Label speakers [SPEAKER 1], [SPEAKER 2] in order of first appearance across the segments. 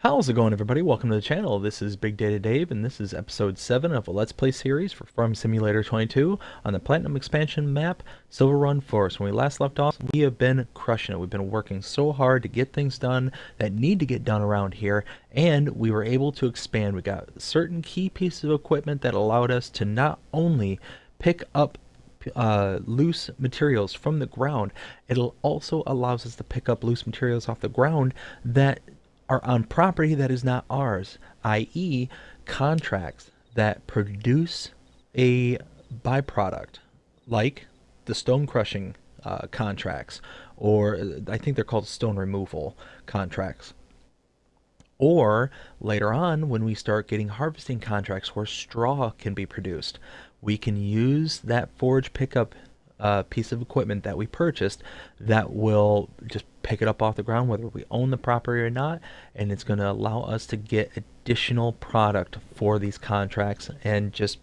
[SPEAKER 1] How's it going, everybody? Welcome to the channel. This is Big Data Dave, and this is episode 7 of a Let's Play series for Farm Simulator 22 on the Platinum expansion map, Silverrun Forest. When we last left off, we have been crushing it. We've been working so hard to get things done that need to get done around here, and we were able to expand. We got certain key pieces of equipment that allowed us to not only pick up loose materials from the ground, it also allows us to pick up loose materials off the ground that are on property that is not ours, i.e. contracts that produce a byproduct, like the stone crushing contracts, or I think they're called stone removal contracts. Or later on, when we start getting harvesting contracts where straw can be produced, we can use that forage pickup piece of equipment that we purchased that will just pick it up off the ground, whether we own the property or not, and it's going to allow us to get additional product for these contracts. And just,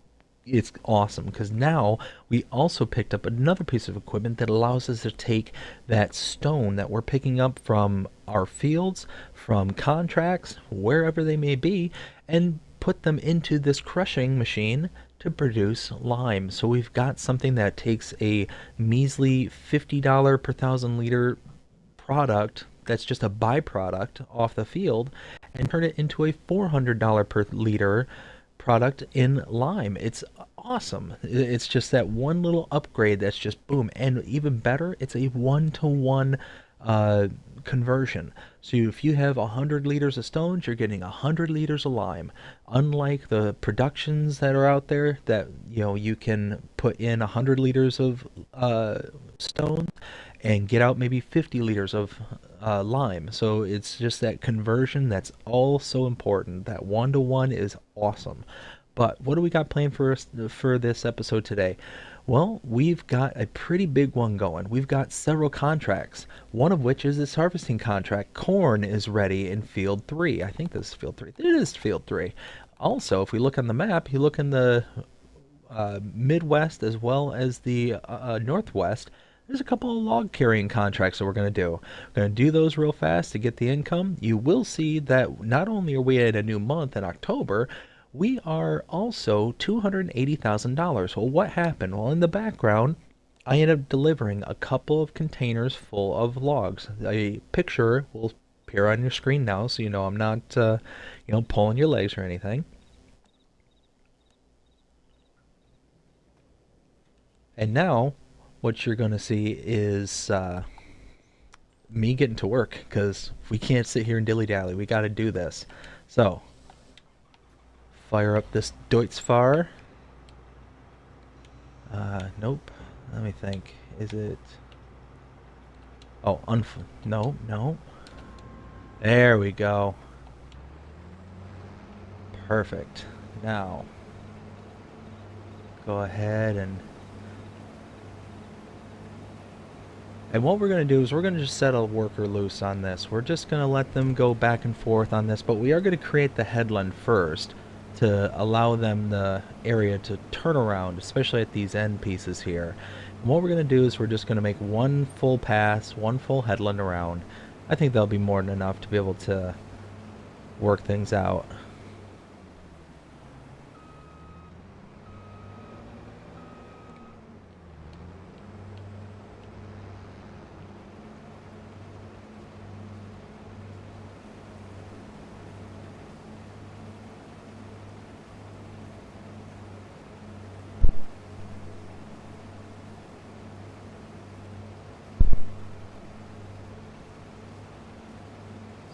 [SPEAKER 1] it's awesome because now we also picked up another piece of equipment that allows us to take that stone that we're picking up from our fields, from contracts, wherever they may be, and put them into this crushing machine to produce lime. So we've got something that takes a measly $50 per 1,000 liter product that's just a byproduct off the field and turn it into a $400 per liter product in lime. It's awesome. It's just that one little upgrade that's just boom. And even better, it's a one-to-one conversion. So if you have 100 liters of stones, you're getting 100 liters of lime. Unlike the productions that are out there that, you know, you can put in 100 liters of stone and get out maybe 50 liters of lime. So it's just that conversion that's all so important. That one-to-one is awesome. But what do we got planned for us for this episode today? Well, we've got a pretty big one going. We've got several contracts, one of which is this harvesting contract. Corn is ready in field 3. I think this is field 3. It is field 3. Also, if we look on the map, you look in the Midwest as well as the Northwest, there's a couple of log carrying contracts that we're going to do. We're going to do those real fast to get the income. You will see that not only are we in a new month in October, we are also $280,000. Well, what happened? Well, in the background, I ended up delivering a couple of containers full of logs. A picture will appear on your screen now, so you know I'm not, pulling your legs or anything. And now, what you're going to see is me getting to work, because we can't sit here and dilly-dally. We got to do this. So, fire up this Deutzfahr. Nope. Let me think. Is it... Oh, no, no. There we go. Perfect. Now, go ahead and what we're going to do is we're going to just set a worker loose on this. We're just going to let them go back and forth on this, but we are going to create the headland first to allow them the area to turn around, especially at these end pieces here. And what we're going to do is we're just going to make one full pass, one full headland around. I think that'll be more than enough to be able to work things out.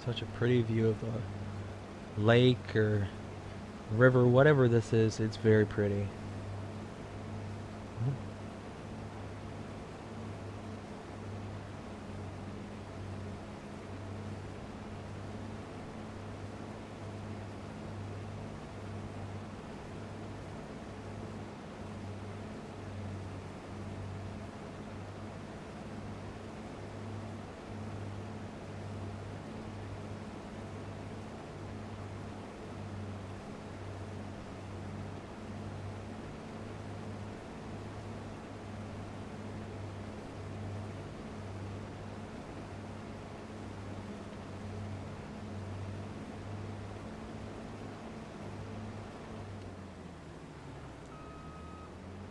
[SPEAKER 1] Such a pretty view of the lake or river, whatever this is. It's very pretty.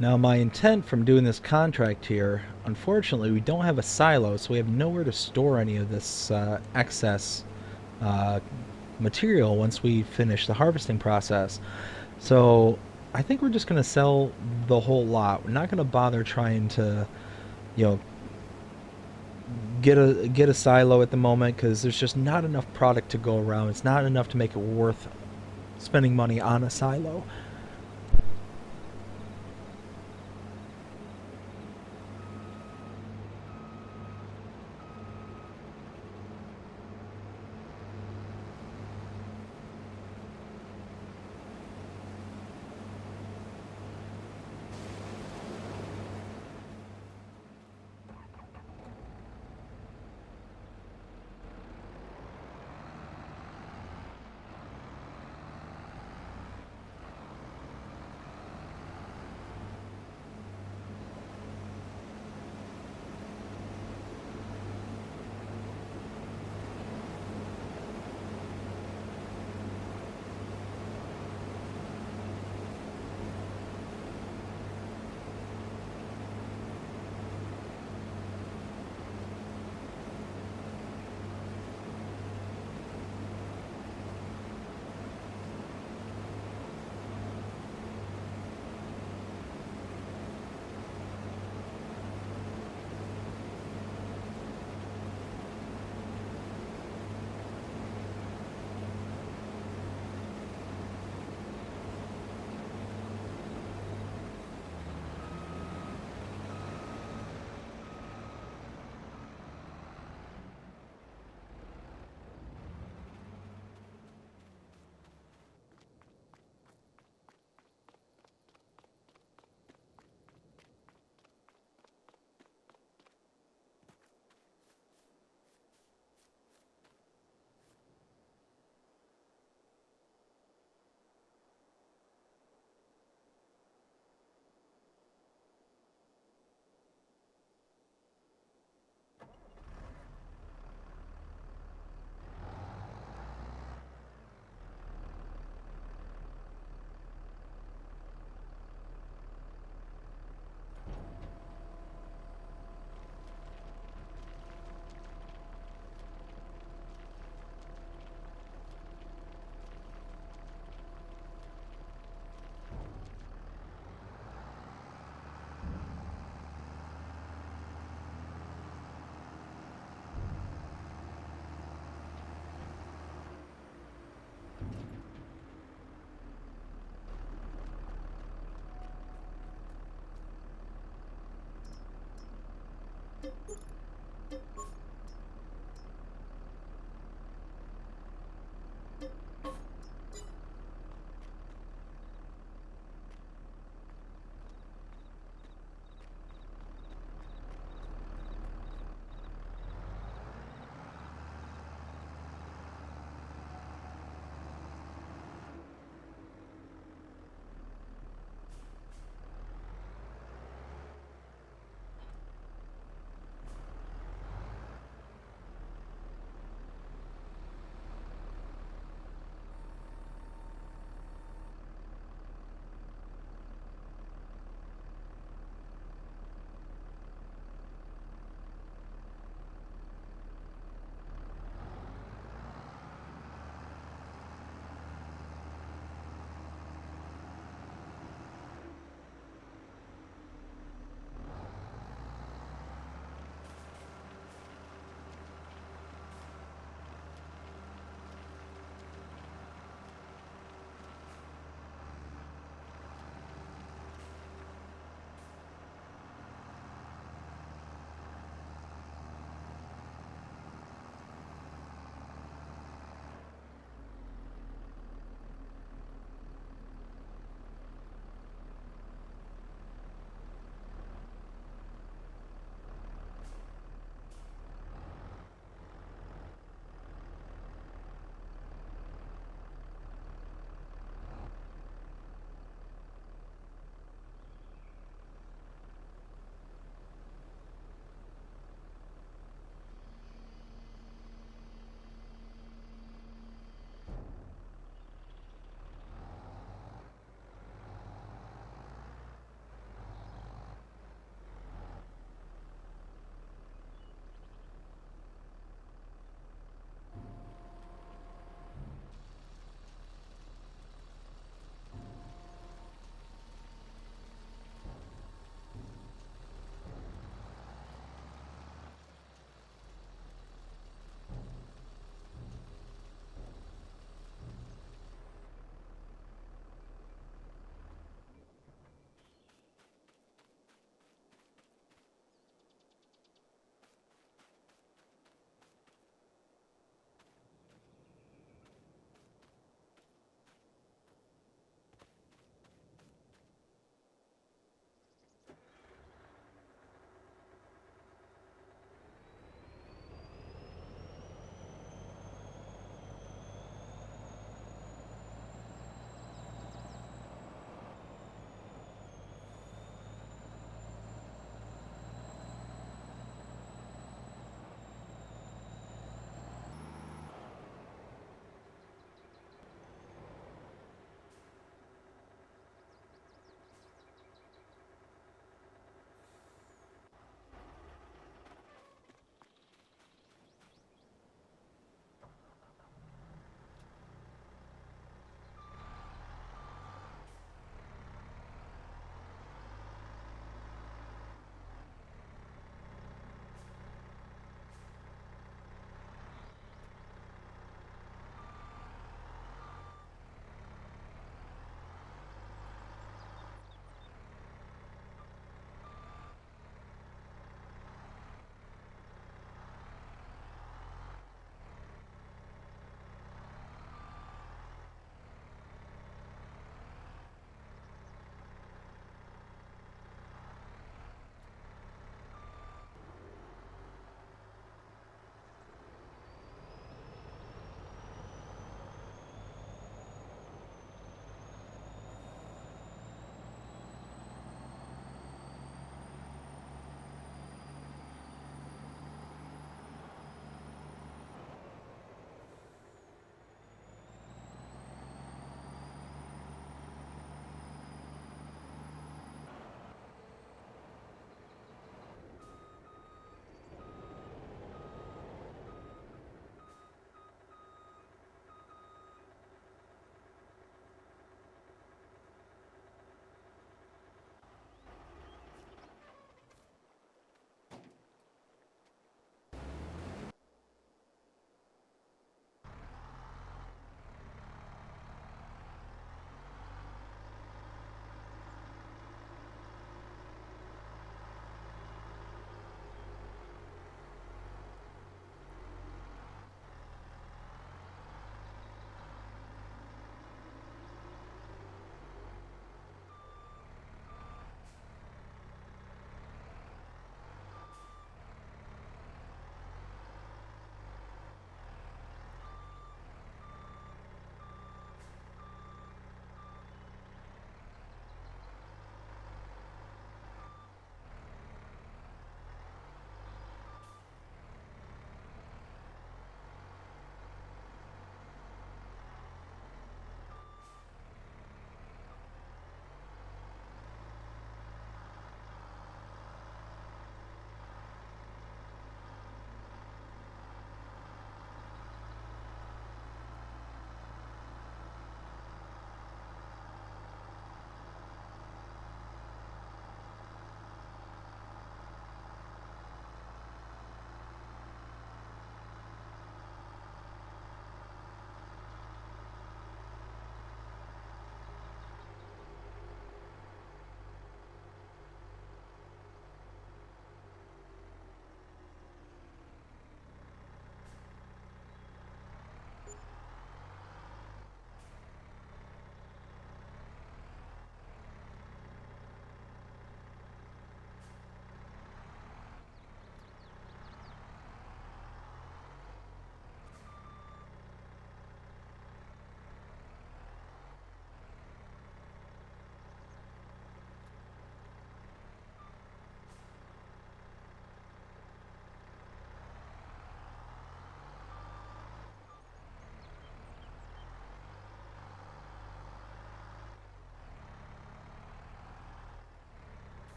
[SPEAKER 1] Now, my intent from doing this contract here, unfortunately, we don't have a silo, so we have nowhere to store any of this excess uh, material once we finish the harvesting process. So I think we're just going to sell the whole lot. We're not going to bother trying to, you know, get a silo at the moment because there's just not enough product to go around. It's not enough to make it worth spending money on a silo.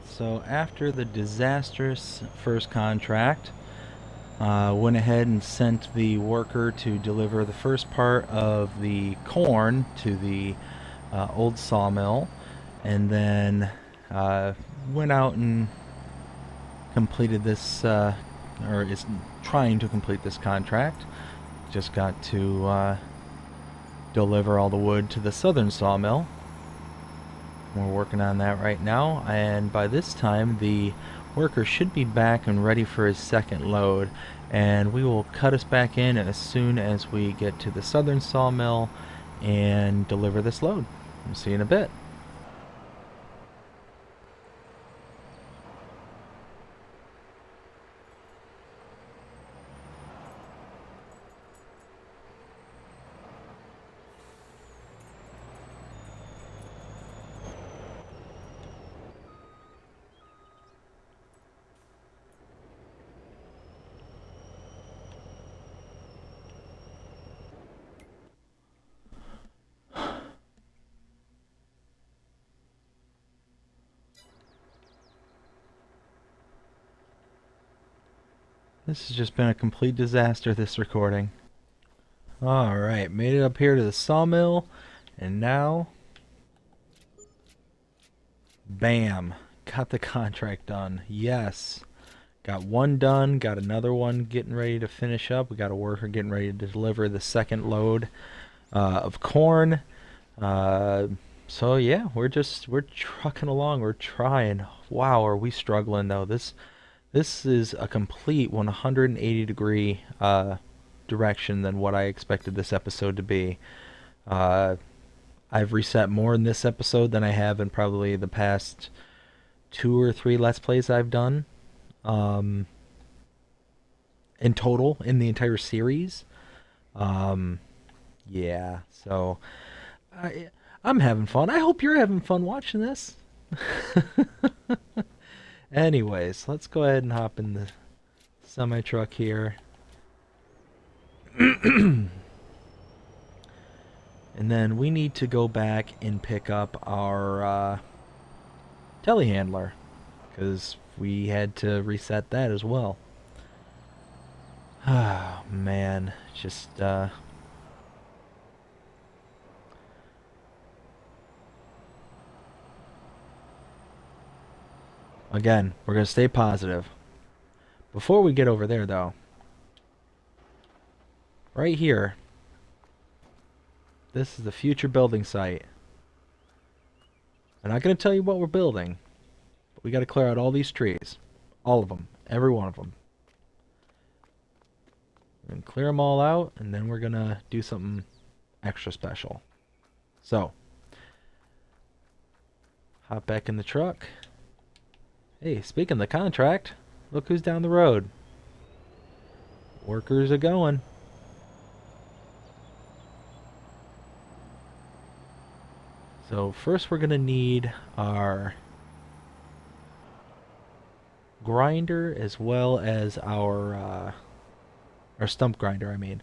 [SPEAKER 1] So after the disastrous first contract, went ahead and sent the worker to deliver the first part of the corn to the old sawmill, and then went out and completed this, or is trying to complete this contract. Just got to deliver all the wood to the southern sawmill. We're working on that right now, and by this time the worker should be back and ready for his second load, and we will cut us back in as soon as we get to the southern sawmill and deliver this load. We'll see you in a bit. This has just been a complete disaster, this recording. Alright, made it up here to the sawmill, and now, bam, got the contract done. Yes, got one done, got another one getting ready to finish up. We got a worker getting ready to deliver the second load of corn. So yeah, we're trucking along, we're trying. Wow, are we struggling though. This is a complete 180-degree direction than what I expected this episode to be. I've reset more in this episode than I have in probably the past 2 or 3 Let's Plays I've done. In total, in the entire series. Yeah, so I'm having fun. I hope you're having fun watching this. Anyways, let's go ahead and hop in the semi-truck here. And then we need to go back and pick up our telehandler, because we had to reset that as well. Oh, man. Just, again, we're going to stay positive. Before we get over there, though, right here, this is the future building site. I'm not going to tell you what we're building, but we got to clear out all these trees. All of them. Every one of them. And clear them all out, and then we're going to do something extra special. So, hop back in the truck. Hey, speaking of the contract, look who's down the road. Workers are going. So first we're going to need our grinder as well as our stump grinder, I mean.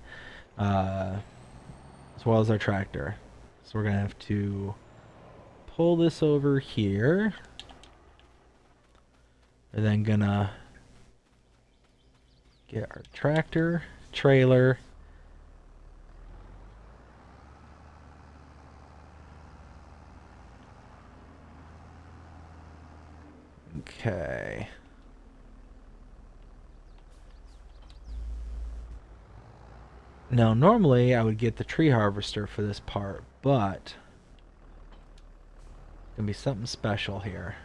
[SPEAKER 1] As well as our tractor. So we're going to have to pull this over here. And then gonna get our tractor, trailer, okay. Now normally I would get the tree harvester for this part, but it's gonna be something special here.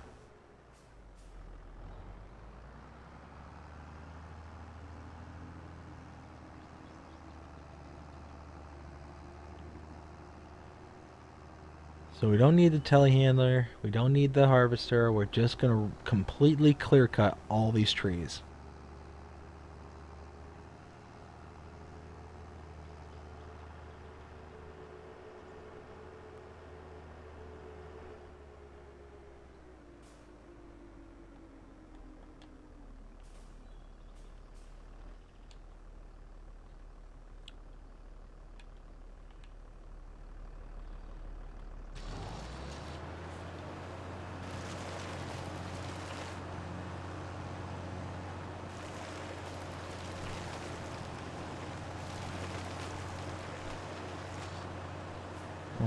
[SPEAKER 1] So we don't need the telehandler, we don't need the harvester, we're just going to completely clear cut all these trees.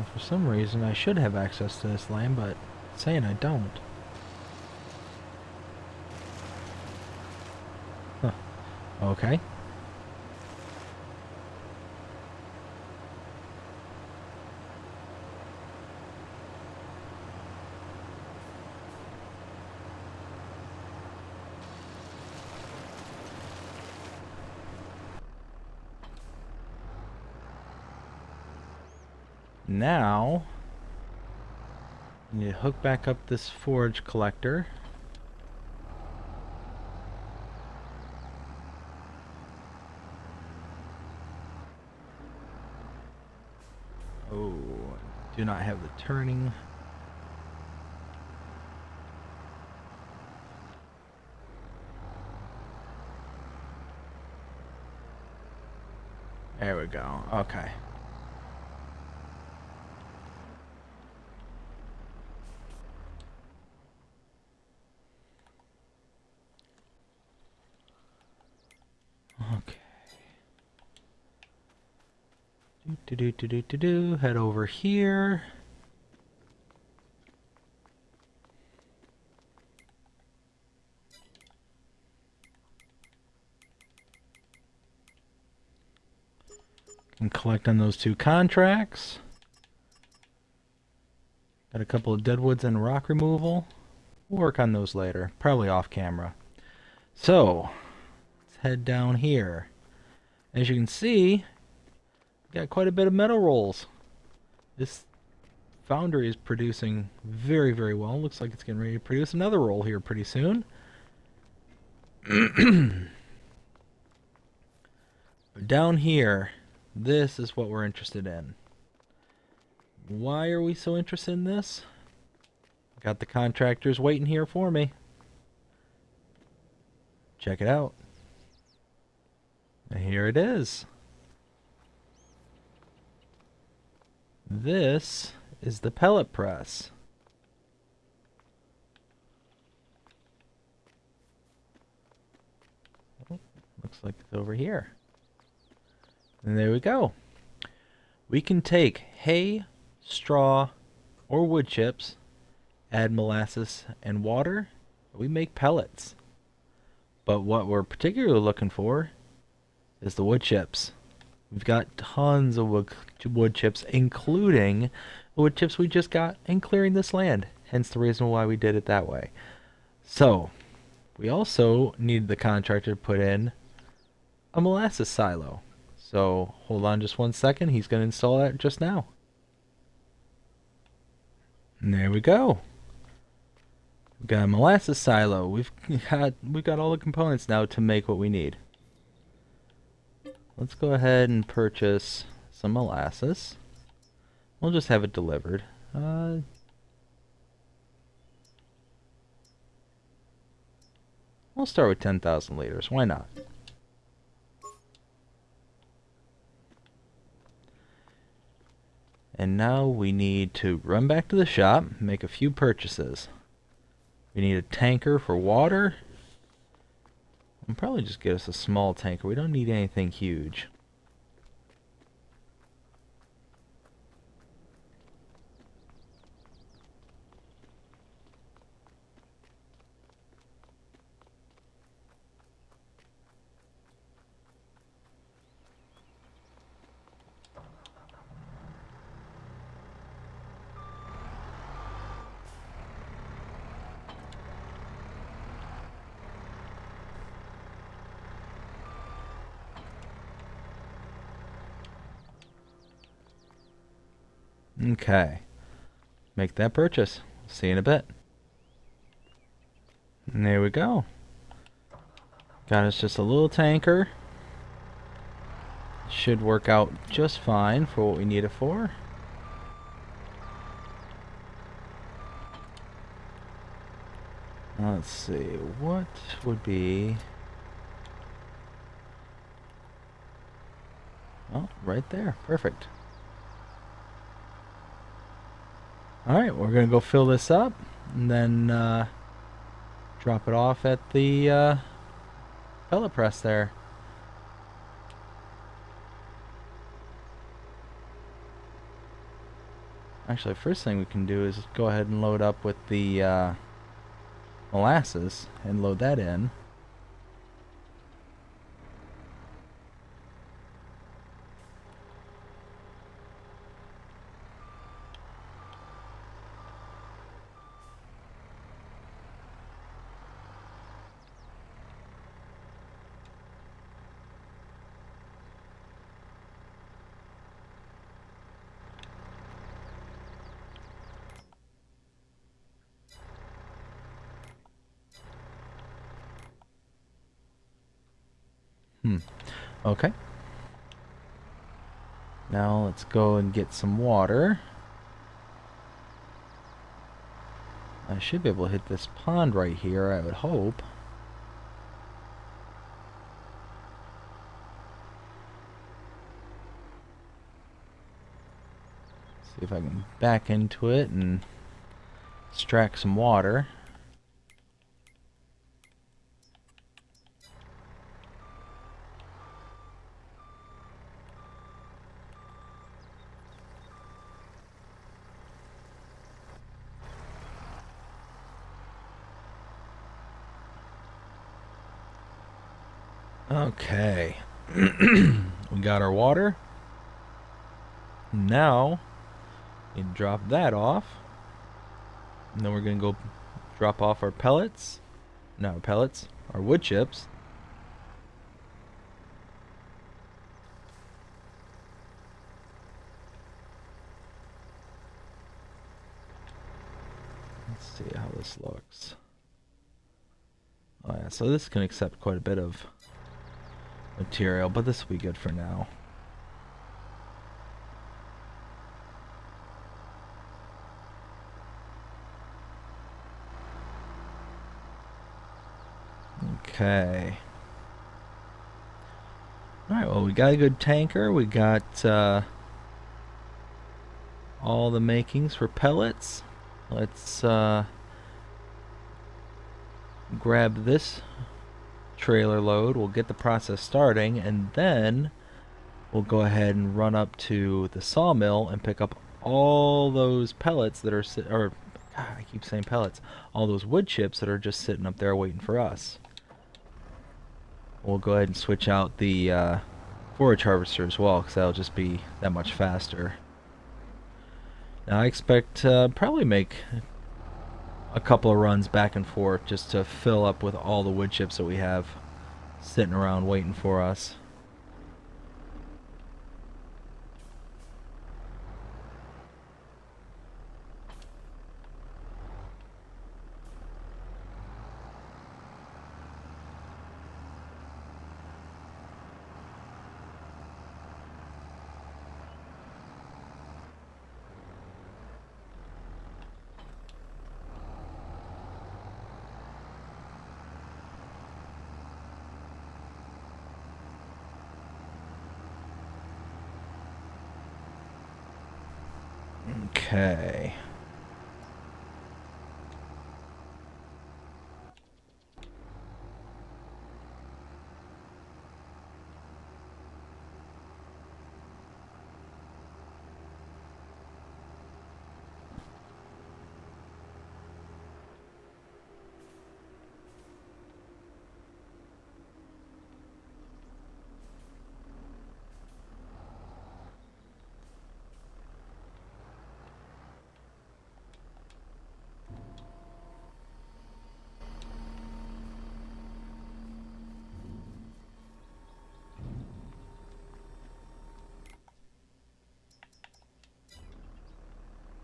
[SPEAKER 1] Well, for some reason I should have access to this land, but it's saying I don't. Huh. Okay. Now, you hook back up this forage collector. Oh, do not have the turning. There we go. Okay. Okay. Head over here. And collect on those 2 contracts. Got a couple of deadwoods and rock removal. We'll work on those later, probably off camera. So, let's head down here. As you can see, got quite a bit of metal rolls. This foundry is producing very, very well. Looks like it's getting ready to produce another roll here pretty soon. But down here, this is what we're interested in. Why are we so interested in this? Got the contractors waiting here for me. Check it out. And here it is. This is the pellet press. Oh, looks like it's over here. And there we go. We can take hay, straw, or wood chips, add molasses and water, we make pellets. But what we're particularly looking for is the wood chips. We've got tons of wood chips, including the wood chips we just got in clearing this land. Hence the reason why we did it that way. So, we also need the contractor to put in a molasses silo. So, hold on just 1 second. He's going to install that just now. And there we go. We've got a molasses silo. We've got all the components now to make what we need. Let's go ahead and purchase some molasses. We'll just have it delivered. We'll start with 10,000 liters. Why not? And now we need to run back to the shop, make a few purchases. We need a tanker for water. We'll probably just get us a small tanker. We don't need anything huge. Okay. Make that purchase. See you in a bit. And there we go. Got us just a little tanker. Should work out just fine for what we need it for. Let's see, what would be... Oh, right there. Perfect. Alright, we're going to go fill this up and then drop it off at the pellet press there. Actually, first thing we can do is go ahead and load up with the molasses and load that in. Okay. Now let's go and get some water. I should be able to hit this pond right here, I would hope. See if I can back into it and extract some water. Okay. We got our water. Now, we drop that off. And then we're going to go drop off our pellets. Not our pellets, our wood chips. Let's see how this looks. Oh yeah, so this can accept quite a bit of material, but this will be good for now. Okay. Alright, well, we got a good tanker. We got all the makings for pellets. Let's grab this trailer load. We'll get the process starting, and then we'll go ahead and run up to the sawmill and pick up all those pellets that are God, I keep saying pellets. All those wood chips that are just sitting up there waiting for us. We'll go ahead and switch out the forage harvester as well, because that'll just be that much faster. Now I expect probably make a couple of runs back and forth just to fill up with all the wood chips that we have sitting around waiting for us. Okay.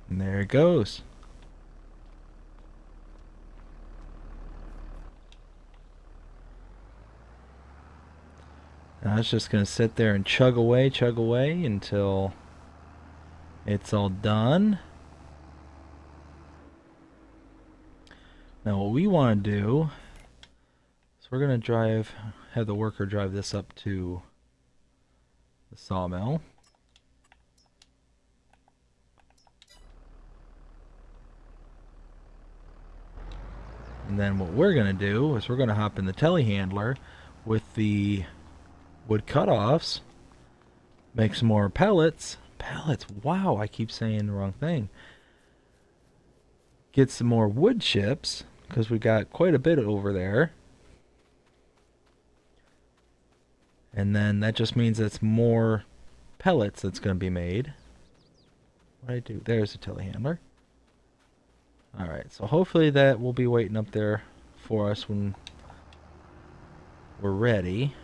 [SPEAKER 1] And there it goes. Now it's just going to sit there and chug away until it's all done. Now what we want to do is we're going to have the worker drive this up to the sawmill. And then what we're going to do is we're going to hop in the telehandler with the wood cutoffs, make some more pellets, pellets. Wow, I keep saying the wrong thing. Get some more wood chips, because we got quite a bit over there. And then that just means it's more pellets that's going to be made. What do I do? There's a telehandler. Alright, so hopefully that will be waiting up there for us when we're ready.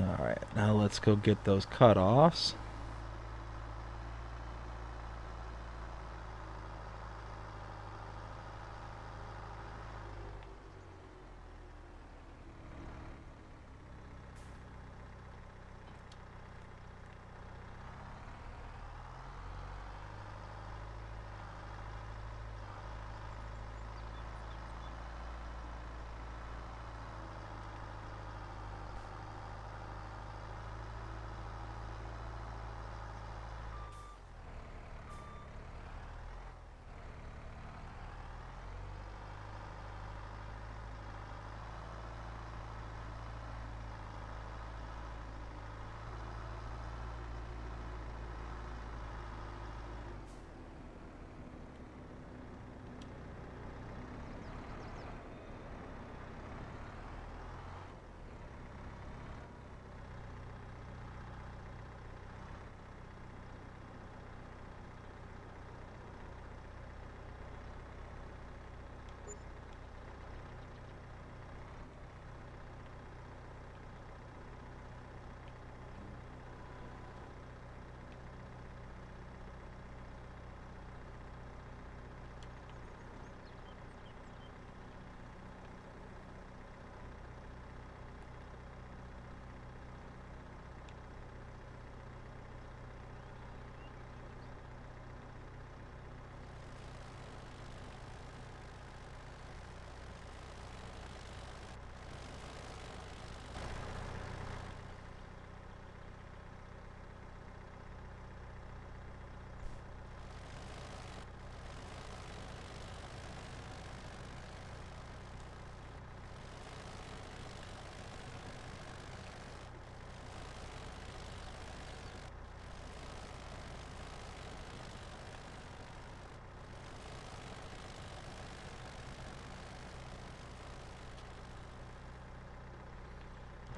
[SPEAKER 1] Alright, now let's go get those cut-offs.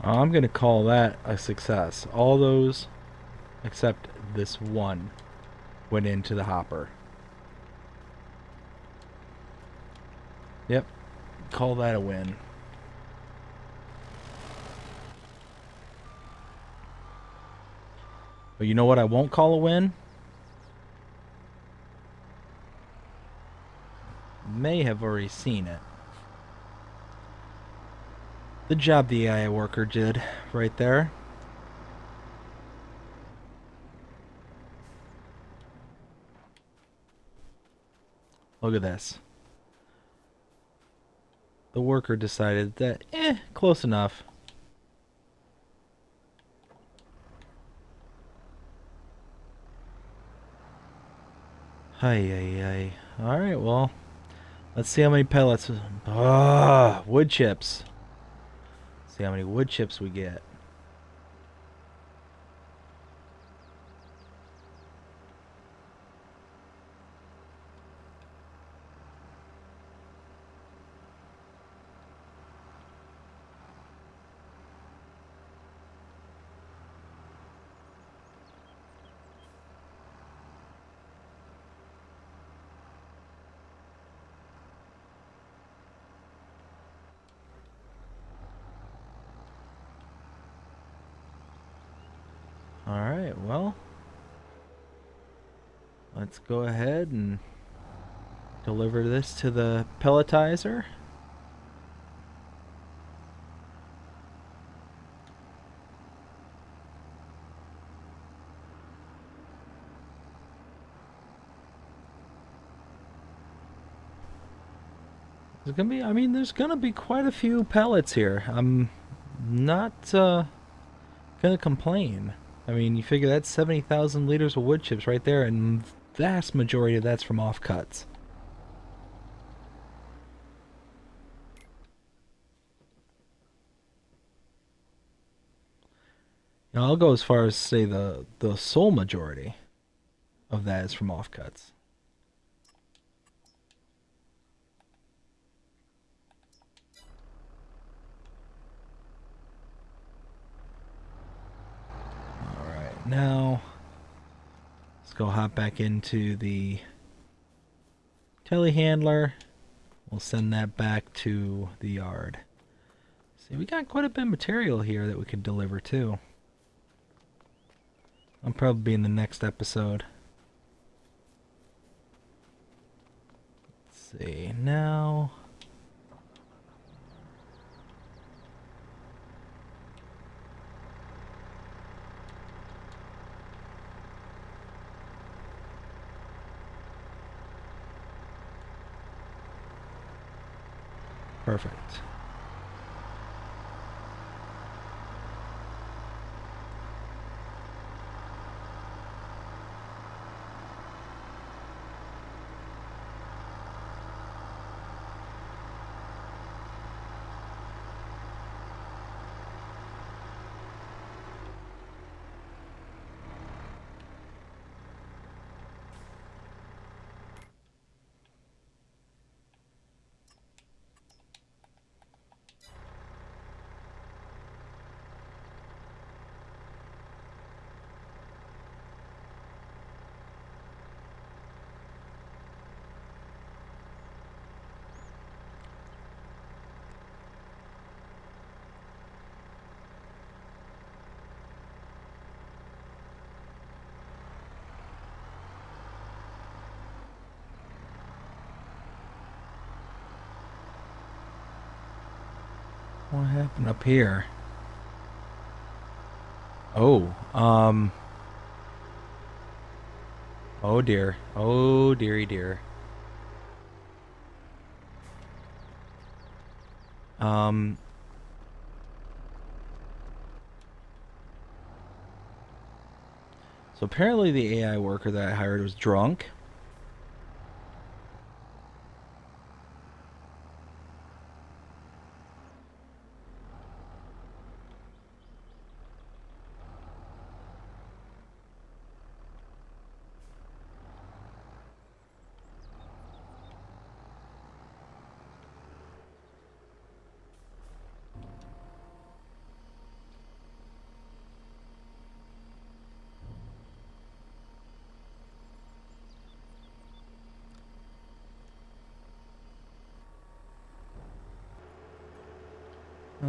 [SPEAKER 1] I'm going to call that a success. All those, except this one, went into the hopper. Yep, call that a win. But you know what I won't call a win? May have already seen it. The job the AI worker did right there. Look at this. The worker decided that, close enough. Ay. Alright, well, let's see how many pellets. Wood chips. See how many wood chips we get. Alright, well, let's go ahead and deliver this to the pelletizer. There's gonna be, I mean, there's gonna be quite a few pellets here. I'm not gonna complain. I mean, you figure that's 70,000 liters of wood chips right there, and vast majority of that's from offcuts. You know, I'll go as far as say the sole majority of that is from offcuts. All right, now let's go hop back into the telehandler. We'll send that back to the yard. See, we got quite a bit of material here that we could deliver too. I'll probably be in the next episode. Let's see, now... Perfect. What happened up here? Oh, oh dear. Oh dearie dear. Um, so apparently the AI worker that I hired was drunk.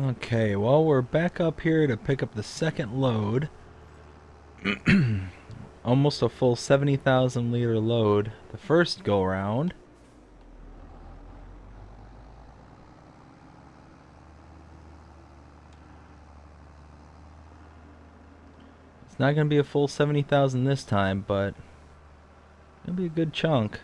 [SPEAKER 1] Okay, well, we're back up here to pick up the second load. Almost a full 70,000 liter load the first go round. It's not going to be a full 70,000 this time, but it'll be a good chunk.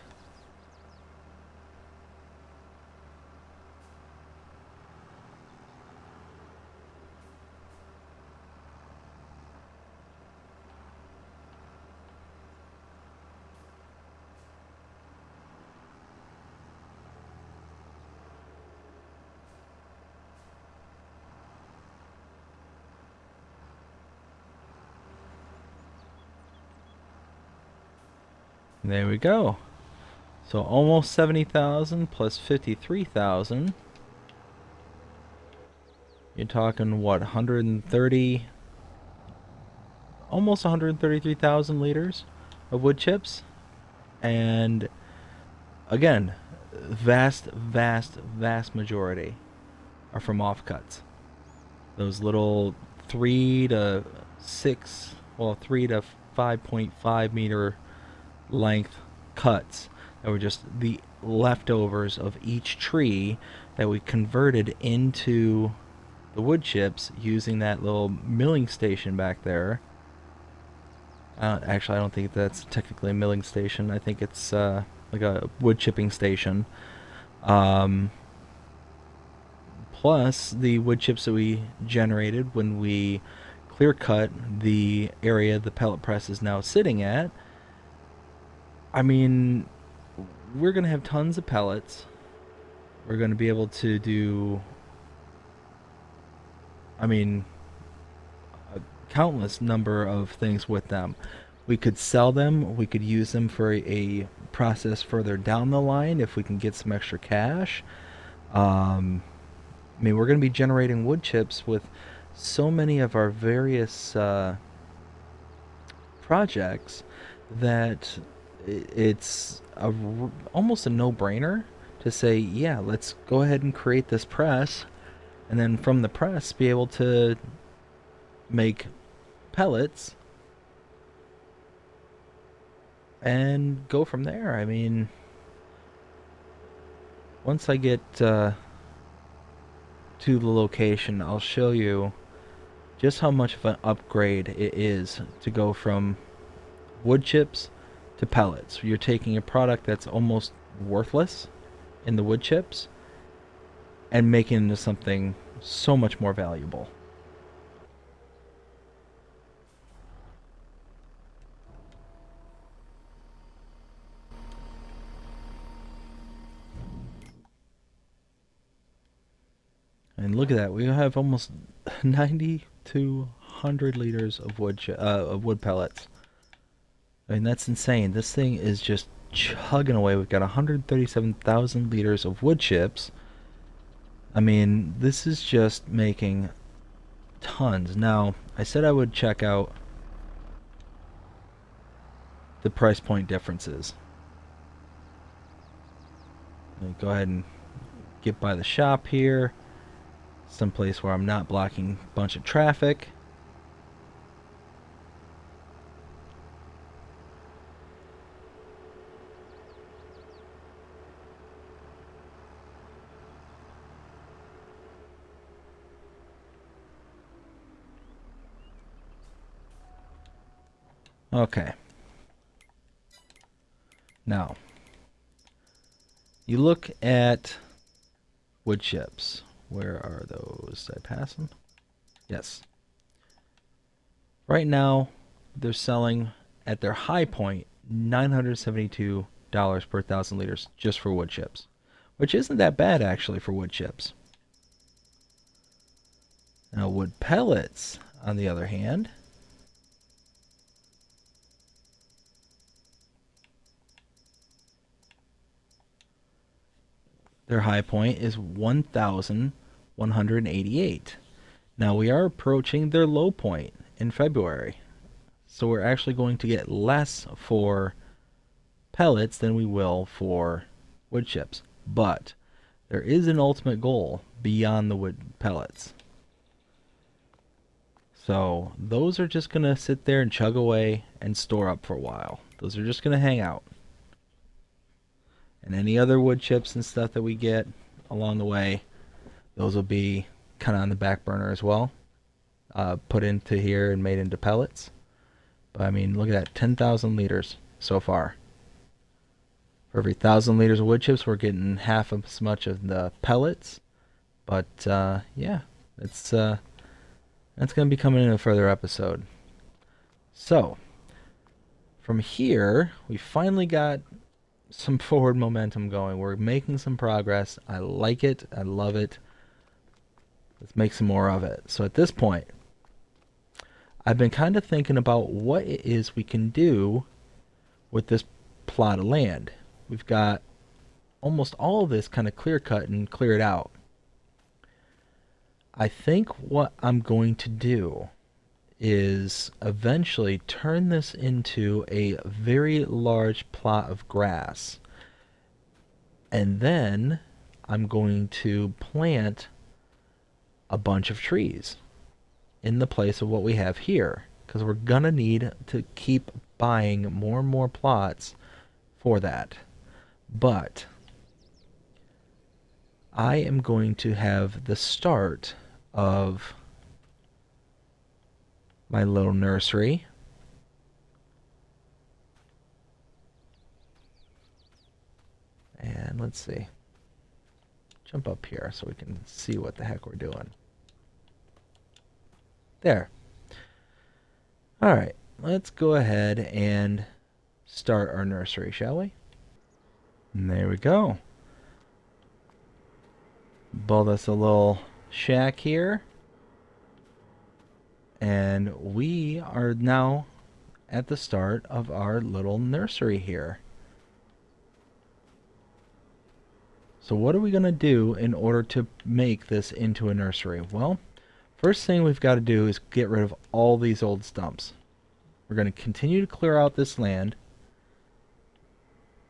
[SPEAKER 1] There we go. So almost 70,000 plus 53,000. You're talking what, 130, almost 133,000 liters of wood chips. And again, vast majority are from offcuts. Those little 3 to 6, well, 3 to 5.5 meter length cuts that were just the leftovers of each tree that we converted into the wood chips using that little milling station back there. Actually, I don't think that's technically a milling station. I think it's like a wood chipping station. Um, plus the wood chips that we generated when we clear cut the area the pellet press is now sitting at. I mean, we're going to have tons of pellets. We're going to be able to do, I mean, a countless number of things with them. We could sell them. We could use them for a process further down the line if we can get some extra cash. I mean, we're going to be generating wood chips with so many of our various projects that it's almost a no-brainer to say, yeah, let's go ahead and create this press, and then from the press be able to make pellets and go from there. I mean, once I get to the location, I'll show you just how much of an upgrade it is to go from wood chips to pellets. You're taking a product that's almost worthless in the wood chips and making it into something so much more valuable. And look at that, we have almost 90 to 100 liters of wood pellets. I mean, that's insane. This thing is just chugging away. We've got 137,000 liters of wood chips. I mean, this is just making tons. Now, I said I would check out the price point differences. Go ahead and get by the shop here, someplace where I'm not blocking a bunch of traffic. Okay. Now, you look at wood chips. Where are those? Did I pass them? Yes. Right now, they're selling at their high point $972 per 1,000 liters just for wood chips, which isn't that bad actually for wood chips. Now, wood pellets, on the other hand, their high point is 1,188. Now we are approaching their low point in February. So we're actually going to get less for pellets than we will for wood chips. But there is an ultimate goal beyond the wood pellets. So those are just going to sit there and chug away and store up for a while. Those are just going to hang out. And any other wood chips and stuff that we get along the way, those will be kind of on the back burner as well. Put into here and made into pellets. But I mean, look at that, 10,000 liters so far. For every 1,000 liters of wood chips, we're getting half as much of the pellets. But yeah, that's going to be coming in a further episode. So, from here, we finally got some forward momentum going. We're making some progress. I like it. I love it. Let's make some more of it. So at this point, I've been kind of thinking about what it is we can do with this plot of land. We've got almost all of this kind of clear cut and cleared out. I think what I'm going to do is eventually turn this into a very large plot of grass. And then I'm going to plant a bunch of trees in the place of what we have here, because we're gonna need to keep buying more and more plots for that. But I am going to have the start of my little nursery. And let's see. jump up here so we can see what the heck we're doing. There. Alright, let's go ahead and start our nursery, shall we? And there we go. Build us a little shack here. And we are now at the start of our little nursery here. So what are we going to do in order to make this into a nursery? Well, first thing we've got to do is get rid of all these old stumps. We're going to continue to clear out this land,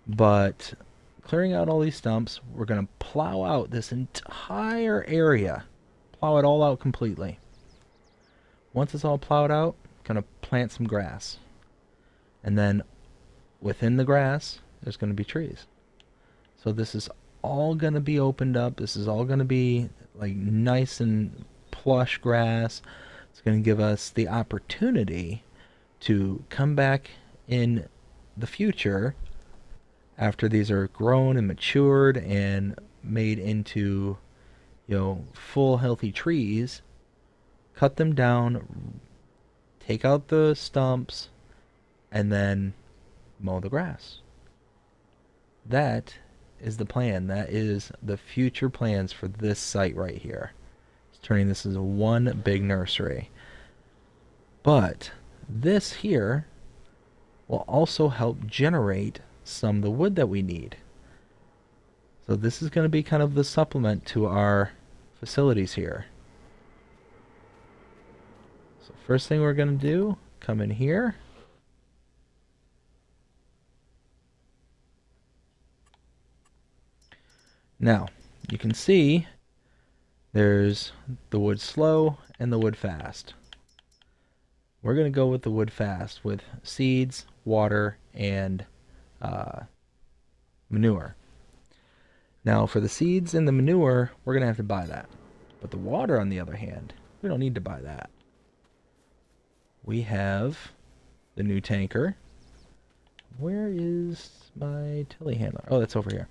[SPEAKER 1] but clearing out all these stumps, we're going to plow out this entire area. Plow it all out completely. Once it's all plowed out, going to plant some grass. And then within the grass, there's going to be trees. So this is all going to be opened up. This is all going to be like nice and plush grass. It's going to give us the opportunity to come back in the future after these are grown and matured and made into, you know, full healthy trees. Cut them down, take out the stumps, and then mow the grass. That is the plan. That is the future plans for this site right here. It's turning this into one big nursery. But this here will also help generate some of the wood that we need. So this is going to be kind of the supplement to our facilities here. So first thing we're going to do, come in here. Now, you can see there's the wood slow and the wood fast. We're going to go with the wood fast with seeds, water, and manure. Now, for the seeds and the manure, we're going to have to buy that. But the water, on the other hand, we don't need to buy that. We have the new tanker. Where is my telehandler? Oh, that's over here.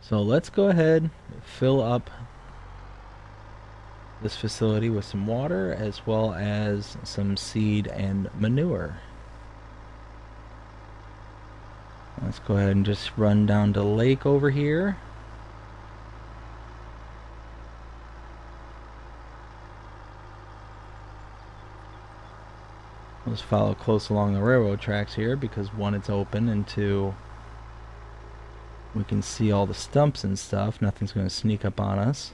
[SPEAKER 1] So let's go ahead and fill up this facility with some water as well as some seed and manure. Let's go ahead and just run down to the lake over here. Let's follow close along the railroad tracks here because one, it's open, and two, we can see all the stumps and stuff. Nothing's going to sneak up on us.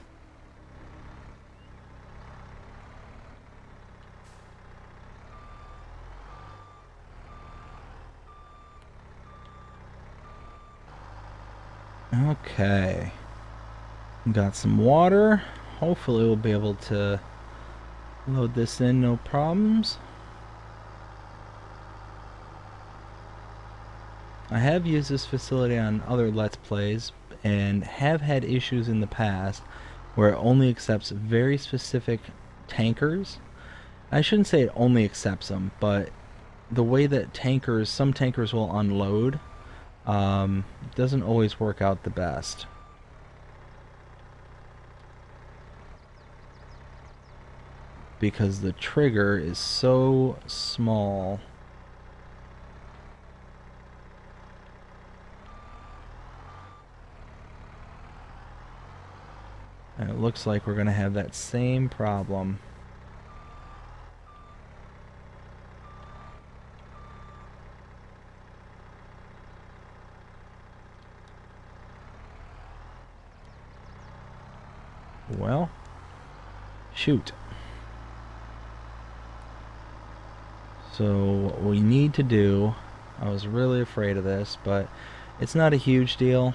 [SPEAKER 1] Okay. Got some water. Hopefully we'll be able to load this in no problems. I have used this facility on other Let's Plays and have had issues in the past where it only accepts very specific tankers. I shouldn't say it only accepts them, but the way that some tankers will unload doesn't always work out the best. Because the trigger is so small. And it looks like we're going to have that same problem. Well, shoot. So what we need to do, I was really afraid of this, but it's not a huge deal.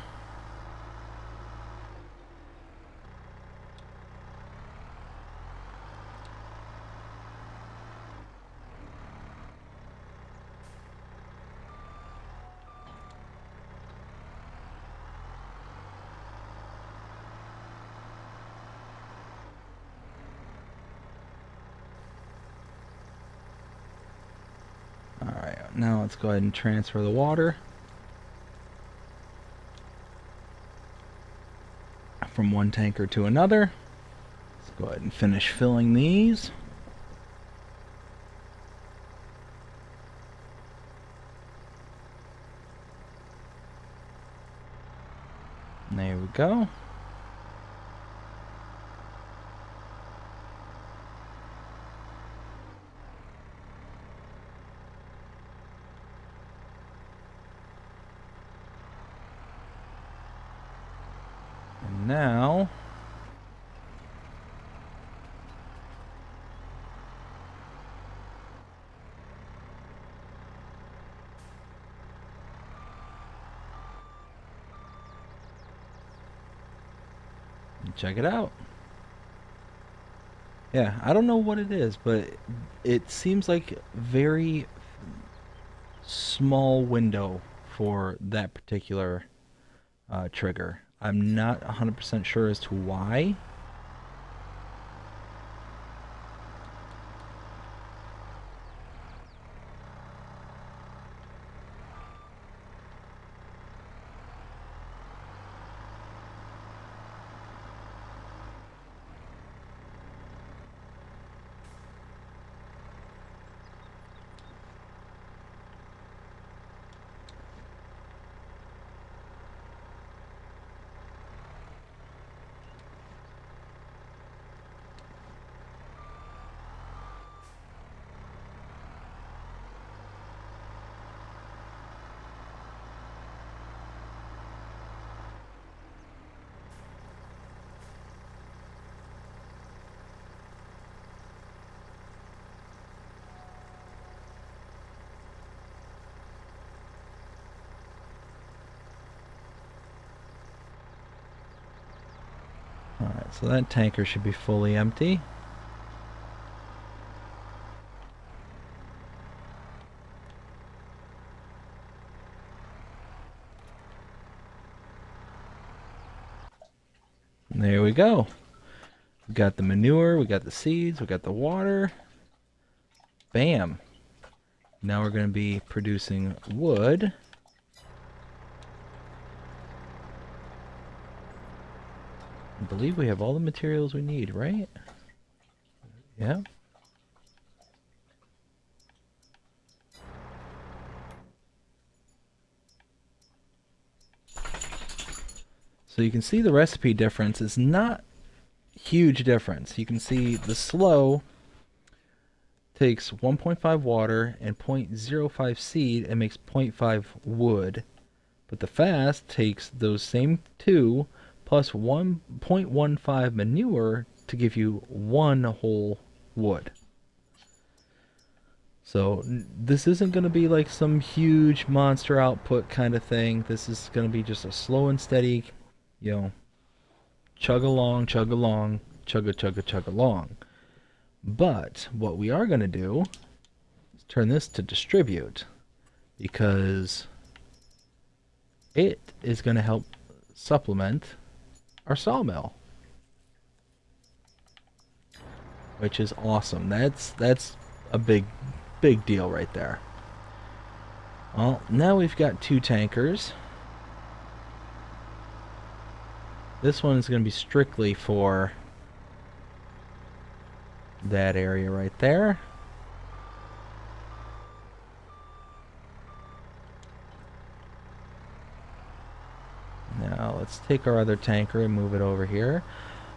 [SPEAKER 1] Alright, now let's go ahead and transfer the water. from one tanker to another. Let's go ahead and finish filling these. And there we go. And now check it out. Yeah, I don't know what it is, but it seems like very small window for that particular trigger. I'm not 100% sure as to why. Alright, so that tanker should be fully empty. And there we go. We got the manure, we got the seeds, we got the water. Bam. Now we're going to be producing wood. I believe we have all the materials we need, right? Yeah. So you can see the recipe difference is not huge difference. You can see the slow takes 1.5 water and 0.05 seed and makes 0.5 wood. But the fast takes those same two plus 1.15 manure to give you one whole wood. So this isn't going to be like some huge monster output kind of thing. This is going to be just a slow and steady, you know, chug along, chug along, chug along. But what we are going to do is turn this to distribute, because it is going to help supplement our sawmill, which is awesome. That's a big deal right there. Well, now we've got 2 tankers. This one is going to be strictly for that area right there. Now let's take our other tanker and move it over here.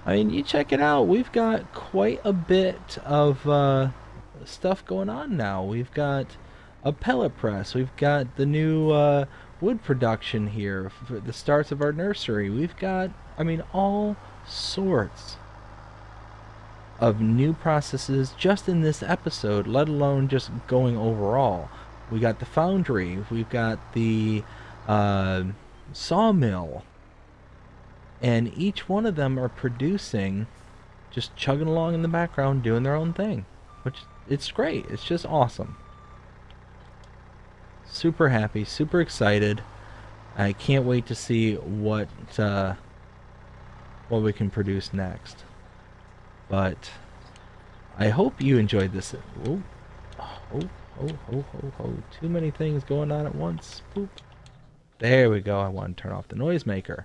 [SPEAKER 1] I mean, you check it out. We've got quite a bit of stuff going on now. We've got a pellet press. We've got the new wood production here for the starts of our nursery. We've got, I mean, all sorts of new processes just in this episode, let alone just going overall. We got the foundry. We've got the sawmill. And each one of them are producing, just chugging along in the background, doing their own thing. Which, it's great. It's just awesome. Super happy, super excited. I can't wait to see what we can produce next. But I hope you enjoyed this. Too many things going on at once. Boop. There we go. I want to turn off the noisemaker.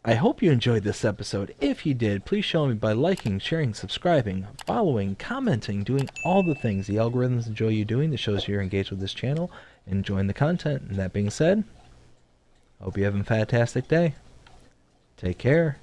[SPEAKER 1] I hope you enjoyed this episode. If you did, please show me by liking, sharing, subscribing, following, commenting, doing all the things the algorithms enjoy you doing that shows you're engaged with this channel and enjoying the content. And that being said, hope you have a fantastic day. Take care.